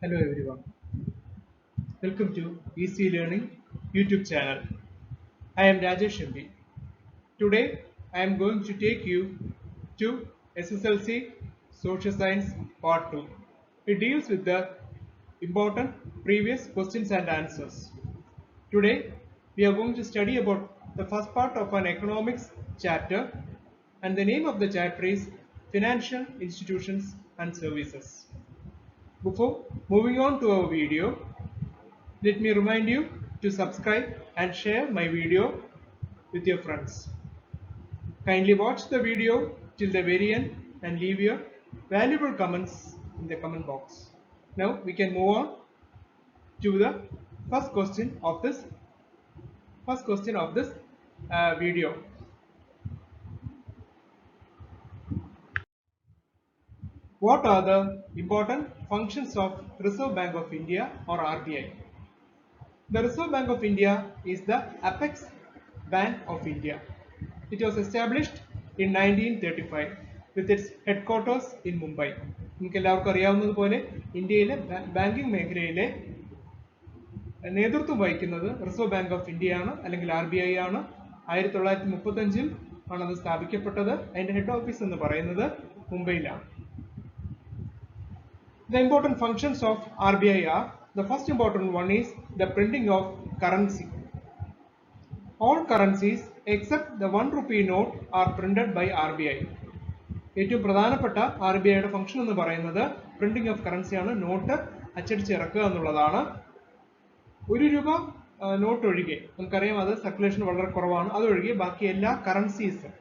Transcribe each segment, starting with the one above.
Hello everyone, welcome to Easy Learning YouTube channel. I am Rajesh MP. Today I am going to take you to SSLC Social Science Part 2. It deals with the important previous questions and answers. Today we are going to study about the first part of an economics chapter, and the name of the chapter is Financial Institutions and Services. Before moving on to our video, let me remind you to subscribe and share my video with your friends. Kindly watch the video till the very end and leave your valuable comments in the comment box. Now we can move on to the first question of this video. What are the important functions of Reserve Bank of India or RBI? The Reserve Bank of India is the apex bank of India. It was established in 1935 with its headquarters in Mumbai. നമുക്ക് എല്ലാവർക്കും അറിയാവുന്നതുപോലെ ഇന്ത്യയിലെ banking മേഖലയിലെ നേതൃത്വം വഹിക്കുന്നത് reserve bank of ഇന്ത്യയാണ് അല്ലെങ്കിൽ RBI ആണ്. 1935 ആണ് അത് സ്ഥാപിക്കപ്പെട്ടത്. അതിന്റെ ഹെഡ് ഓഫീസ് എന്ന് പറയുന്നത് മുംബൈയിലാണ്. The important functions of RBI are: the first important one is the printing of currency. All currencies except the 1 rupee note are printed by RBI. ഏറ്റവും പ്രധാനപ്പെട്ട RBIയുടെ ഫംഗ്ഷൻ എന്ന് പറയുന്നത് പ്രിന്റിംഗ് ഓഫ് കറൻസിയാണ്. നോട്ട് അച്ചടിച്ചിറക്കുക എന്നുള്ളതാണ്. 1 രൂപ not ഒഴികെ, നമുക്കറിയാം അത് സർക്കുലേഷൻ വളരെ കുറവാണ്, അതൊഴികെ ബാക്കി എല്ലാ കറൻസീസ്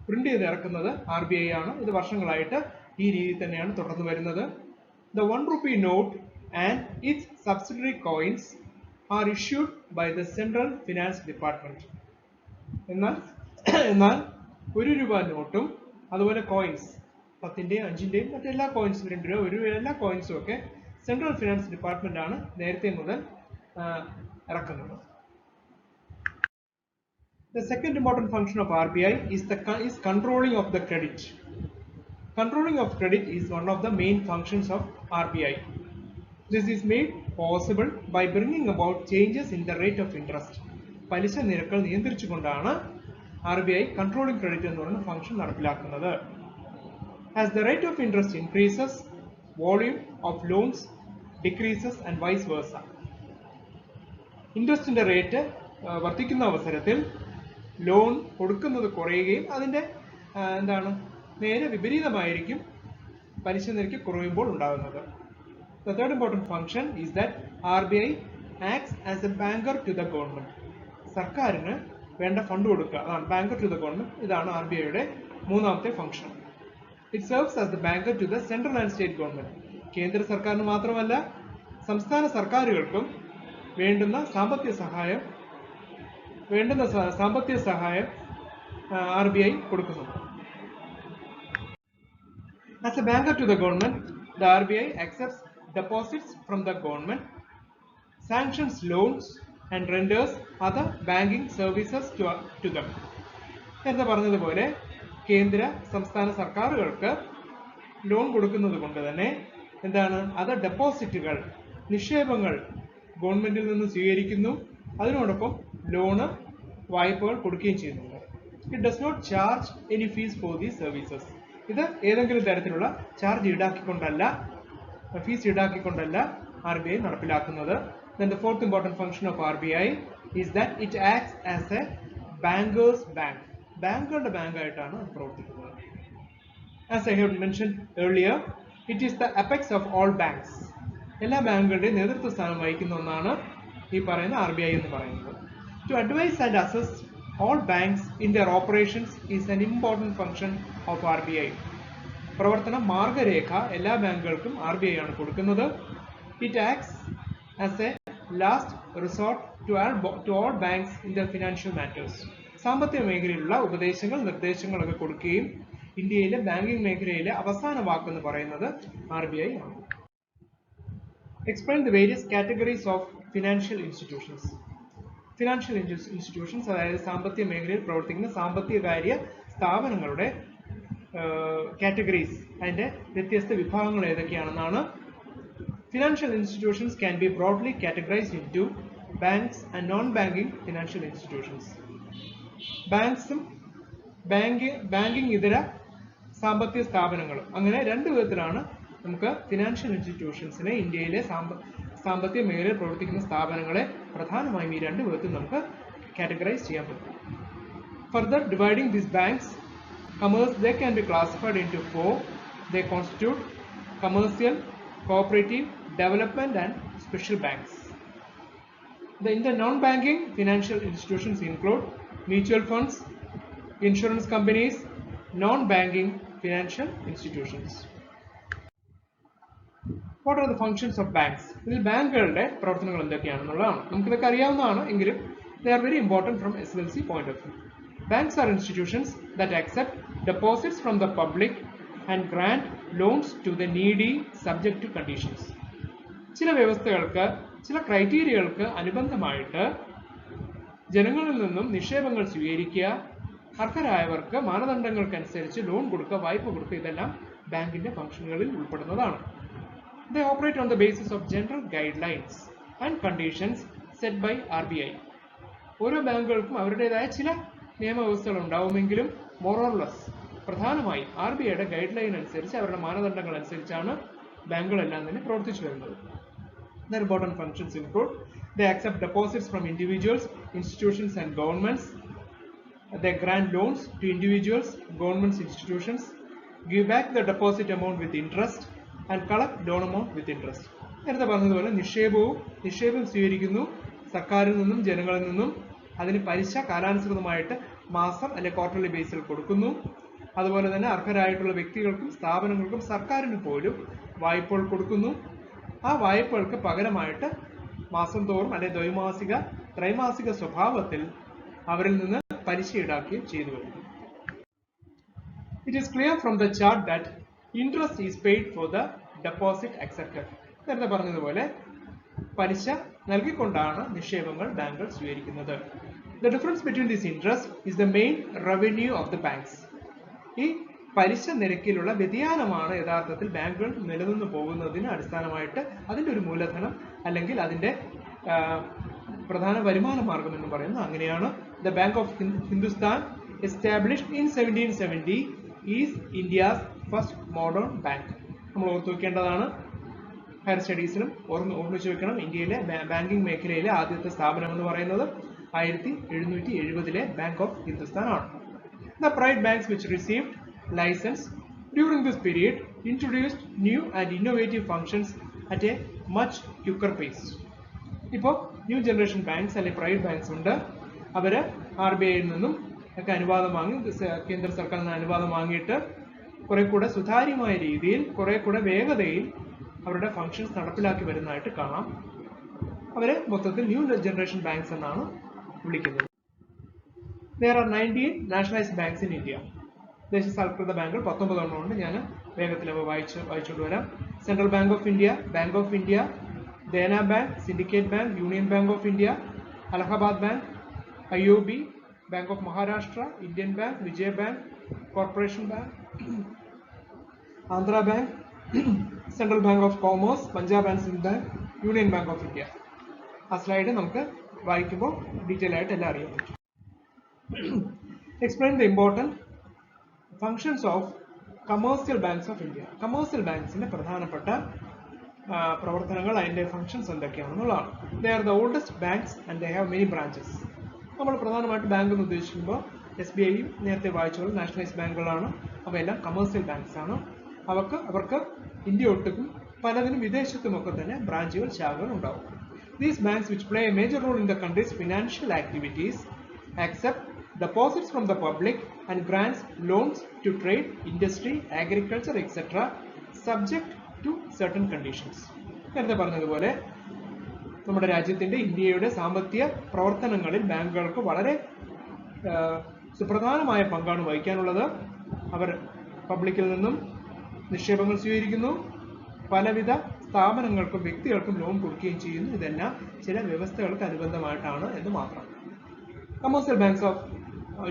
പ്രിന്റ് ചെയ്ത് ഇറക്കുന്നത് RBI ആണ്. ഇത് വർഷങ്ങളായിട്ട് ഈ രീതിയിൽ തന്നെയാണ് തുടർന്നു വരുന്നത്. The 1 rupee note and its subsidiary coins are issued by the Central Finance Department. എന്നാൽ 1 രൂപ നോട്ടും അതുപോലെ കോയിൻസ് 10ന്റെയും 5ന്റെയും മറ്റെല്ലാ കോയിൻസും 2 രൂപ 1 രൂപ എല്ലാ കോയിൻസും ഒക്കെ സെൻട്രൽ ഫിനാൻസ് ഡിപ്പാർട്ട്മെന്റ് ആണ് നേരത്തെ മുതൽ ഇറക്കുന്നത്. The second important function of RBI is controlling of the credit. Controlling of credit is one of the main functions of RBI. This is made possible by bringing about changes in the rate of interest. പലിശ നിരക്കുകൾ നിയന്ത്രിച്ചുകൊണ്ടാണ് RBI controlling credit എന്ന് പറയുന്ന function നടപ്പിലാക്കുന്നത്. As the rate of interest increases, volume of loans decreases and vice versa. ഇൻട്രസ്റ്റിന്റെ rate വർദ്ധിക്കുന്ന അവസരത്തിൽ loan കൊടുക്കുന്നത് കുറയുകയും അതിന്റെ നേരെ വിപരീതമായിരിക്കും പലിശ നിരക്ക് കുറയുമ്പോൾ ഉണ്ടാകുന്നത്. The third important function is that RBI acts as a banker to the government. സർക്കാരിന് വേണ്ട ഫണ്ട് കൊടുക്കുക, അതാണ് ബാങ്കർ ടു ദ ഗവൺമെന്റ്. ഇതാണ് RBIയുടെ മൂന്നാമത്തെ function. It serves as the banker to the central and state government. കേന്ദ്ര സർക്കാരിന് മാത്രമല്ല സംസ്ഥാന സർക്കാരുകൾക്കും വേണ്ടുന്ന സാമ്പത്തിക സഹായം RBI കൊടുക്കുന്നുണ്ട്. As a banker to the government, the RBI accepts deposits from the government, sanctions loans and renders other banking services to them. എന്ന് പറഞ്ഞതുപോലെ കേന്ദ്ര സംസ്ഥാന സർക്കാരുകൾക്ക് ലോൺ കൊടുക്കുന്നത് കൊണ്ട് തന്നെ അത് ഡെപ്പോസിറ്റുകൾ, നിക്ഷേപങ്ങൾ ഗവൺമെന്റിൽ നിന്ന് സ്വീകരിക്കുന്നു, അതിനോടൊപ്പം ലോണ് വായ്പകൾ കൊടുക്കുകയും ചെയ്യുന്നുണ്ട്. It does not charge any fees for these services. ഇത് ഏതെങ്കിലും തരത്തിലുള്ള ഫീസ് ഈടാക്കിക്കൊണ്ടല്ല RBI നടപ്പിലാക്കുന്നത്. Then the fourth important function of RBI is that it acts as a bankers bank. ബാങ്കുകളുടെ ബാങ്ക് ആയിട്ടാണ് പ്രവർത്തിക്കുന്നത്. As I have mentioned earlier, it is the apex of all banks. എല്ലാ ബാങ്കുകളുടെയും നേതൃത്വ സ്ഥാനം വഹിക്കുന്ന ഒന്നാണ് ഈ പറയുന്ന RBI എന്ന് പറയുന്നത്. To advise and assist all banks in their operations is an important function of RBI. പ്രവർത്തന മാർഗരേഖ എല്ലാ ബാങ്കുകൾക്കും RBI ആണ് കൊടുക്കുന്നത്. It acts as a last resort to all banks in their financial matters. സാമ്പത്തിക മേഖലയിലുള്ള ഉപദേശങ്ങൾ, നിർദ്ദേശങ്ങളൊക്കെ കൊടുക്കുകയും ഇന്ത്യയിലെ ബാങ്കിംഗ് മേഖലയിലെ അവസാന വാക്കെന്ന് പറയുന്നത് RBI ആണ്. Explain the various categories of financial institutions. Financial institutions, അതായത് സാമ്പത്തിക മേഖലയിൽ പ്രവർത്തിക്കുന്ന സാമ്പത്തിക കാര്യ സ്ഥാപനങ്ങളുടെ കാറ്റഗറീസ്, അതിന്റെ വ്യത്യസ്ത വിഭാഗങ്ങൾ ഏതൊക്കെയാണെന്നാണ് Financial institutions can be broadly categorized into banks and non-banking financial institutions. ബാങ്ക്സും ബാങ്കിങ് ഇതര സാമ്പത്തിക സ്ഥാപനങ്ങളും അങ്ങനെ രണ്ട് വിധത്തിലാണ് നമുക്ക് ഫിനാൻഷ്യൽ ഇൻസ്റ്റിറ്റ്യൂഷൻസിനെ ഇന്ത്യയിലെ സാമ്പത്തിക മേഖലയിൽ പ്രവർത്തിക്കുന്ന സ്ഥാപനങ്ങളെ പ്രധാനമായും ഈ രണ്ട് വിധത്തിൽ നമുക്ക് കാറ്റഗറൈസ് ചെയ്യാൻ പറ്റും. Further dividing these banks, they can be classified into four. They constitute commercial, cooperative, development and special banks. In the non-banking financial institutions include mutual funds, insurance companies, non-banking financial institutions. What are the functions of banks? ഇതിൽ ബാങ്കുകളുടെ പ്രവർത്തനങ്ങൾ എന്തൊക്കെയാണെന്നുള്ളതാണ്. നമുക്കിതൊക്കെ അറിയാവുന്നതാണ് എങ്കിലും they are very important from SSLC point of view. Banks are institutions that accept deposits from the public and grant loans to the needy subject to conditions. ചില വ്യവസ്ഥകൾക്ക് ചില ക്രൈറ്റീരിയകൾക്ക് അനുബന്ധമായിട്ട് ജനങ്ങളിൽ നിന്നും നിക്ഷേപങ്ങൾ സ്വീകരിക്കുക, അർഹരായവർക്ക് മാനദണ്ഡങ്ങൾക്കനുസരിച്ച് ലോൺ കൊടുക്കുക, വായ്പ കൊടുക്കുക, ഇതെല്ലാം ബാങ്കിന്റെ ഫംഗ്ഷനുകളിൽ ഉൾപ്പെടുന്നതാണ്. They operate on the basis of general guidelines and conditions set by RBI. ഓരോ ബാങ്കുകൾക്കും അവരുടേതായ ചില നിയമവ്യവസ്ഥകൾ ഉണ്ടാവുമെങ്കിലും മോറോർലെസ് പ്രധാനമായും RBIയുടെ ഗൈഡ് ലൈൻ അനുസരിച്ച് അവരുടെ മാനദണ്ഡങ്ങൾ അനുസരിച്ചാണ് ബാങ്കുകളെല്ലാം തന്നെ പ്രവർത്തിച്ചു വരുന്നത്. Their important functions include they accept deposits from individuals, institutions and governments. They grant loans to individuals, governments, institutions, give back the deposit amount with interest and collect loan amount with interest. നേരത്തെ പറഞ്ഞതുപോലെ നിക്ഷേപം സ്വീകരിക്കുന്നു സർക്കാരിൽ നിന്നും ജനങ്ങളിൽ നിന്നും. അതിന് പലിശ കാലാനുസൃതമായിട്ട് മാസം അല്ലെങ്കിൽ ക്വാർട്ടർലി ബേസിൽ കൊടുക്കുന്നു. അതുപോലെ തന്നെ അർഹരായിട്ടുള്ള വ്യക്തികൾക്കും സ്ഥാപനങ്ങൾക്കും സർക്കാരിന് പോലും വായ്പകൾ കൊടുക്കുന്നു. ആ വായ്പകൾക്ക് പകരമായിട്ട് മാസം തോറും അല്ലെങ്കിൽ ദ്വൈമാസിക ത്രൈമാസിക സ്വഭാവത്തിൽ അവരിൽ നിന്ന് പലിശ ഈടാക്കുകയും ചെയ്തു വരുന്നു. It is clear from the chart that interest is paid for the deposit accepted. നേരത്തെ പറഞ്ഞതുപോലെ പലിശ നൽകിക്കൊണ്ടാണ് നിക്ഷേപങ്ങൾ ബാങ്കുകൾ സ്വീകരിക്കുന്നത്. The difference between this interest is the main revenue of the banks. ഈ പലിശ നിരക്കിലുള്ള വ്യതിയാനമാണ് യഥാർത്ഥത്തിൽ ബാങ്കുകൾ നിലനിന്ന് പോകുന്നതിന് അടിസ്ഥാനമായിട്ട് അതിൻ്റെ ഒരു മൂലധനം അല്ലെങ്കിൽ അതിൻ്റെ പ്രധാന വരുമാന മാർഗം എന്ന് പറയുന്നത് അങ്ങനെയാണ്. The Bank of Hindustan, established in 1770, is India's first modern bank. നമ്മൾ ഓർത്തു വെക്കേണ്ടതാണ്. ഹയർ സ്റ്റഡീസിലും ഓർമ്മിച്ചു വെക്കണം. ഇന്ത്യയിലെ ബാങ്കിങ് മേഖലയിലെ ആദ്യത്തെ സ്ഥാപനം എന്ന് പറയുന്നത് 1770 ബാങ്ക് ഓഫ് ഹിന്ദുസ്ഥാൻ ആണ്. The private banks which received license during this period introduced new and innovative functions at a much quicker pace. ഇപ്പോൾ ന്യൂ ജനറേഷൻ ബാങ്ക്സ് അല്ലെങ്കിൽ പ്രൈവറ്റ് ബാങ്ക്സ് ഉണ്ട്. അവർ RBIയിൽ നിന്നും ഒക്കെ അനുവാദം വാങ്ങി, കേന്ദ്ര സർക്കാരിൽ നിന്ന് അനുവാദം വാങ്ങിയിട്ട് കുറെ കൂടെ സുതാര്യമായ രീതിയിൽ കുറെ കൂടെ വേഗതയിൽ അവരുടെ ഫങ്ഷൻസ് നടപ്പിലാക്കി വരുന്നതായിട്ട് കാണാം. അവരെ മൊത്തത്തിൽ ന്യൂ ജനറേഷൻ ബാങ്ക്സ് എന്നാണ് വിളിക്കുന്നത്. There are 19 nationalized banks in India. ദേശസാൽകൃത ബാങ്കുകൾ 19 എണ്ണം ഉണ്ട്. ഞാൻ വേഗത്തിൽ അവ വായിച്ചുകൊണ്ട് വരാം. Central bank of India, bank of India, Dena bank, syndicate bank, union bank of India, Allahabad bank, IOB, bank of Maharashtra, Indian bank, Vijaya bank, corporation bank, Andhra bank, central bank of commerce, Punjab and Sindh bank, union bank of India. ആ slide നമുക്ക് വായിക്കുമ്പോൾ detail ആയിട്ട് എല്ലാം അറിയാൻ പറ്റും. Explain the important functions of commercial banks of India. Commercial banks-ന്റെ പ്രധാനപ്പെട്ട പ്രവർത്തനങ്ങൾ, അതിൻ്റെ functions എന്തൊക്കെയാണെന്നുള്ളതാണ്. They are the oldest banks and they have many branches. നമ്മൾ പ്രധാനമായിട്ട് ബാങ്ക് എന്ന് ഉദ്ദേശിക്കുമ്പോൾ SBI നേരത്തെ വായിച്ചോളൂ നാഷണലൈസ്ഡ് ബാങ്കുകളാണ്. അവയെല്ലാം കമേഴ്സ്യൽ ബാങ്ക്സ് ആണ്. അവർക്ക് ഇന്ത്യ ഒട്ടുക്കും പലതിനും വിദേശത്തുമൊക്കെ തന്നെ ബ്രാഞ്ചുകൾ, ശാഖകൾ ഉണ്ടാവും. These banks which play a major role in the country's financial activities accept deposits from the public and grants loans to trade, industry, agriculture, etc. subject to certain conditions. നേരത്തെ പറഞ്ഞതുപോലെ നമ്മുടെ രാജ്യത്തിന്റെ ഇന്ത്യയുടെ സാമ്പത്തിക പ്രവർത്തനങ്ങളിൽ ബാങ്കുകൾക്ക് വളരെ സുപ്രധാനമായ പങ്കാണ് വഹിക്കാനുള്ളത്. അവർ പബ്ലിക്കിൽ നിന്നും നിക്ഷേപങ്ങൾ സ്വീകരിക്കുന്നു, പലവിധ സ്ഥാപനങ്ങൾക്കും വ്യക്തികൾക്കും ലോൺ കൊടുക്കുകയും ചെയ്യുന്നു. ഇതെല്ലാം ചില വ്യവസ്ഥകൾക്ക് അനുബന്ധമായിട്ടാണ് എന്ന് മാത്രം. Commercial banks of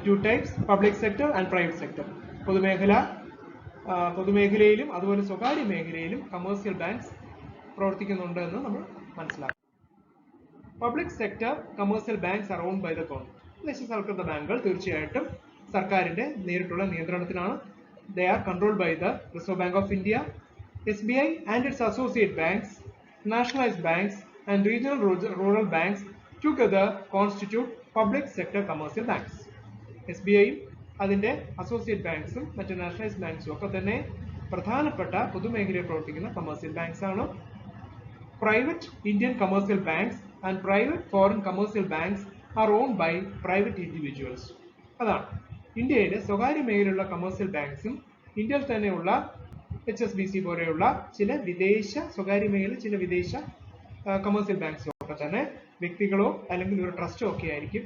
two types, public sector and private sector. പൊതുമേഖലയിലും അതുപോലെ സ്വകാര്യ മേഖലയിലും കമേഴ്സ്യൽ ബാങ്ക്സ് പ്രവർത്തിക്കുന്നുണ്ട് എന്ന് നമ്മൾ മനസ്സിലാക്കും. Public sector commercial banks are owned by the government. നിശ്ചിതവൽകൃത ബാങ്കുകൾ തീർച്ചയായിട്ടും സർക്കാരിന്റെ നേരിട്ടുള്ള നിയന്ത്രണത്തിലാണ്. They are controlled by the Reserve Bank of India. SBI and its associate banks, nationalized banks and regional rural banks together constitute public sector commercial banks. SBI അതിന്റെ associate ബാങ്ക്സും മറ്റ് nationalised ബാങ്ക്സും ഒക്കെ തന്നെ പ്രധാനപ്പെട്ട പൊതുമേഖലയിൽ പ്രവർത്തിക്കുന്ന കമേഴ്സ്യൽ ബാങ്ക്സ് ആണ്. Private Indian commercial banks and private foreign commercial banks are owned by private individuals. അതാണ് ഇന്ത്യയിലെ സ്വകാര്യ മേഖലയിലുള്ള കമേഴ്സ്യൽ ബാങ്ക്സും ഇന്ത്യയിൽ തന്നെയുള്ള HSBC പോലെയുള്ള ചില വിദേശ സ്വകാര്യ മേഖല ചില വിദേശ കമേഴ്സ്യൽ ബാങ്ക്സും ഒക്കെ തന്നെ വ്യക്തികളോ അല്ലെങ്കിൽ ഒരു ട്രസ്റ്റോ ഒക്കെ ആയിരിക്കും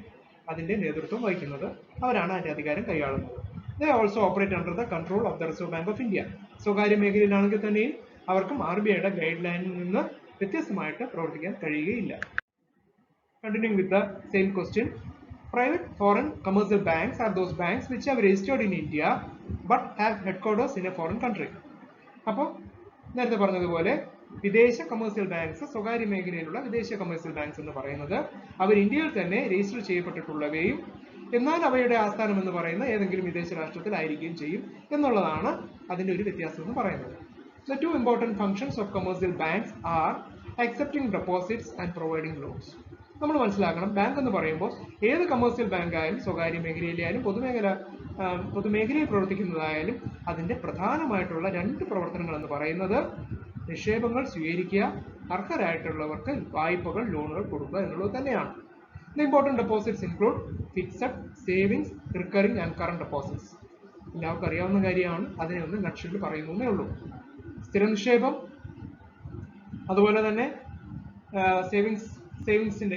അതിന്റെ നേതൃത്വം വഹിക്കുന്നത്. അവരാണ് അതിന്റെ അധികാരം കൈയാളുന്നത്. They also operate under the control of the Reserve Bank of India. സ്വകാര്യ മേഖലയിലാണെങ്കിൽ തന്നെയും അവർക്കും RBIയുടെ ഗൈഡ് ലൈനിൽ നിന്ന് വ്യത്യസ്തമായിട്ട് പ്രവർത്തിക്കാൻ കഴിയുകയില്ല. Continuing with the same question. Private foreign commercial banks are those banks which have registered in India but have headquarters in a foreign country. അപ്പോൾ നേരത്തെ പറഞ്ഞതുപോലെ വിദേശ കമേഴ്സ്യൽ ബാങ്ക്സ്, സ്വകാര്യ മേഖലയിലുള്ള വിദേശ കമേഴ്സ്യൽ ബാങ്ക്സ് എന്ന് പറയുന്നത് അവർ ഇന്ത്യയിൽ തന്നെ രജിസ്റ്റർ ചെയ്യപ്പെട്ടിട്ടുള്ളവയും എന്നാൽ അവയുടെ ആസ്ഥാനം എന്ന് പറയുന്ന ഏതെങ്കിലും വിദേശ രാഷ്ട്രത്തിലായിരിക്കുകയും ചെയ്യും എന്നുള്ളതാണ് അതിന്റെ ഒരു വ്യത്യാസം എന്ന് പറയുന്നത്. The two important functions of commercial banks are accepting deposits and providing loans. നമ്മൾ മനസ്സിലാക്കണം, ബാങ്ക് എന്ന് പറയുമ്പോൾ ഏത് കമേഴ്സ്യൽ ബാങ്ക് ആയാലും സ്വകാര്യ മേഖലയിലായാലും പൊതുമേഖലയിൽ പ്രവർത്തിക്കുന്നതായാലും അതിന്റെ പ്രധാനമായിട്ടുള്ള രണ്ട് പ്രവർത്തനങ്ങൾ എന്ന് പറയുന്നത് നിക്ഷേപങ്ങൾ സ്വീകരിക്കുക, അർഹരായിട്ടുള്ളവർക്ക് വായ്പകൾ, ലോണുകൾ കൊടുക്കുക എന്നുള്ളത് തന്നെയാണ്. The important deposits include fixed, savings, recurring and current deposits. എല്ലാവർക്കും അറിയാവുന്ന കാര്യമാണ്, അതിനെ ഒന്ന് നക്ഷത്രത്തിൽ പറയുന്നേ ഉള്ളൂ. സ്ഥിര നിക്ഷേപം, അതുപോലെ തന്നെ സേവിങ്സിന്റെ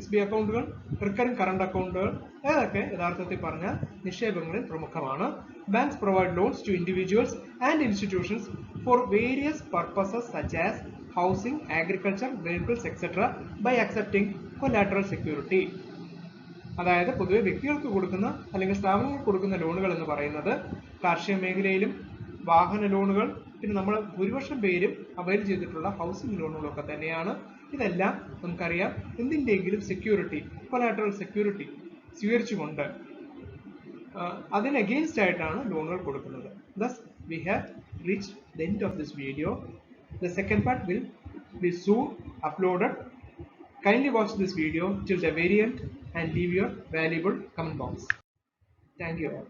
SB അക്കൗണ്ടുകൾ, റിക്കറിംഗ് കറണ്ട് അക്കൗണ്ടുകൾ, ഏതൊക്കെ യഥാർത്ഥത്തിൽ പറഞ്ഞാൽ നിക്ഷേപങ്ങളിൽ പ്രമുഖമാണ്. Banks provide loans to individuals and institutions for various purposes such as housing, agriculture, vehicles, etc. by accepting collateral security. അതായത് പൊതുവെ വ്യക്തികൾക്ക് കൊടുക്കുന്ന അല്ലെങ്കിൽ സ്ഥാപനങ്ങൾക്ക് കൊടുക്കുന്ന ലോണുകൾ എന്ന് പറയുന്നത് കാർഷിക മേഖലയിലും വാഹന ലോണുകൾ, പിന്നെ നമ്മൾ ഭൂരിപക്ഷം പേരും അവൈൽ ചെയ്തിട്ടുള്ള ഹൗസിംഗ് ലോണുകളൊക്കെ തന്നെയാണ്. ഇതെല്ലാം നമുക്കറിയാം എന്തിൻ്റെയെങ്കിലും സെക്യൂരിറ്റി, കൊലാറ്ററൽ സെക്യൂരിറ്റി സ്വീകരിച്ചുകൊണ്ട് അതിന് അഗെയിൻസ്റ്റ് ആയിട്ടാണ് ലോണുകൾ കൊടുക്കുന്നത്. Thus, we have reached the end of this video. The second part will be soon uploaded. Kindly watch this video till the very end and leave your valuable comment box. Thank you all.